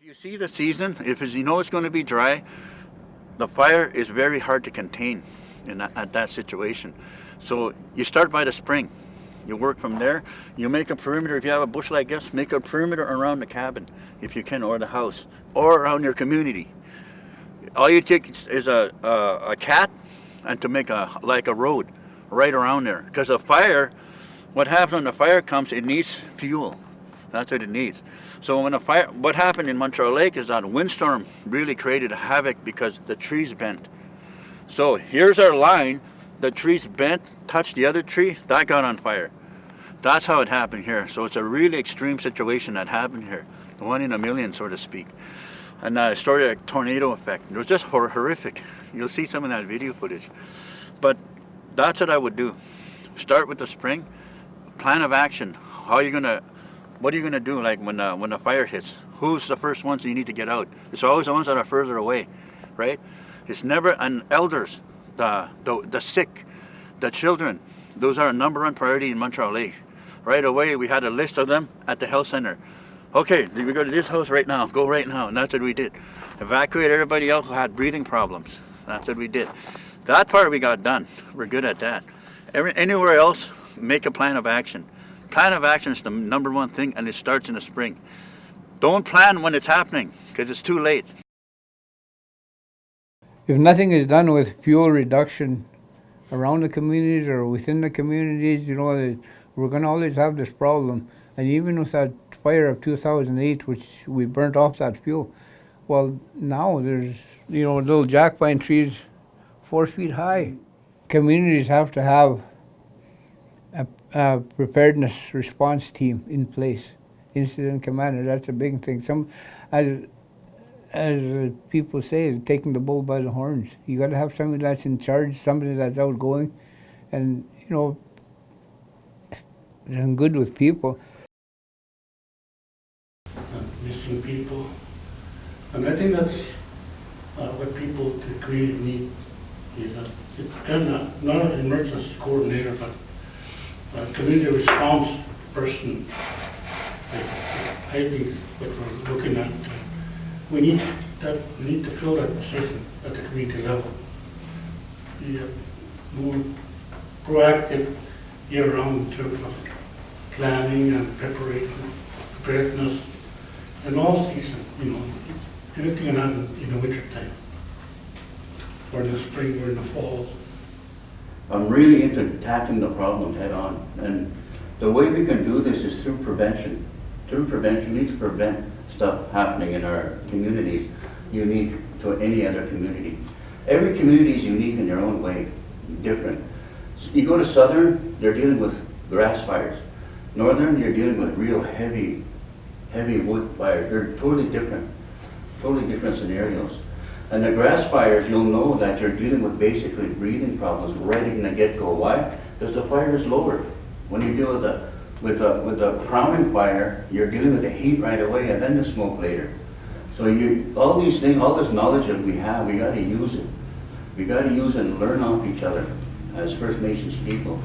You see the season, if it's, you know it's going to be dry, the fire is very hard to contain at that situation. So you start by the spring. You work from there. You make a perimeter. If you have a bush like this, make a perimeter around the cabin, if you can, or the house, or around your community. All you take is a cat, and to make like a road right around there. Because a fire, what happens when the fire comes, it needs fuel. That's what it needs. So when what happened in Montreal Lake is that a windstorm really created havoc because the trees bent. So here's our line. The trees bent, touched the other tree, that got on fire. That's how it happened here. So it's a really extreme situation that happened here. One in a million, so to speak. And it started a tornado effect. It was just horrific. You'll see some of that video footage. But that's what I would do. Start with the spring. Plan of action. What are you gonna do like when the fire hits? Who's the first ones you need to get out? It's always the ones that are further away, right? It's never, and elders, the sick, the children, those are a number one priority in Montreal Lake. Right away, we had a list of them at the health center. Okay, we go to this house right now, go right now, and that's what we did. Evacuate everybody else who had breathing problems. That's what we did. That part we got done. We're good at that. Anywhere else, make a plan of action. Plan of action is the number one thing, and it starts in the spring. Don't plan when it's happening, because it's too late. If nothing is done with fuel reduction around the communities or within the communities, you know, we're going to always have this problem. And even with that fire of 2008, which we burnt off that fuel, well, now there's, you know, little jack pine trees 4 feet high. Communities have to have a preparedness response team in place, incident commander. That's a big thing. As people say, taking the bull by the horns. You got to have somebody that's in charge, somebody that's outgoing, and you know, and good with people. Missing people, and I think that's what people, the community need. Is it's kind of not an emergency coordinator, but a community response person. I think what we're looking at. We need to fill that position at the community level. Be more proactive year-round in terms of planning and preparedness, and all season. You know, anything can happen in the winter time, or in the spring, or in the fall. I'm really into tackling the problem head on, and the way we can do this is through prevention. Through prevention, we need to prevent stuff happening in our communities unique to any other community. Every community is unique in their own way, different. So you go to Southern, they're dealing with grass fires. Northern, you're dealing with real heavy wood fires. They're totally different scenarios. And the grass fires, you'll know that you're dealing with basically breathing problems right in the get-go. Why? Because the fire is lower. When you deal with a crowning fire, you're dealing with the heat right away and then the smoke later. So all these things, all this knowledge that we have, we got to use it. We got to use it and learn off each other as First Nations people.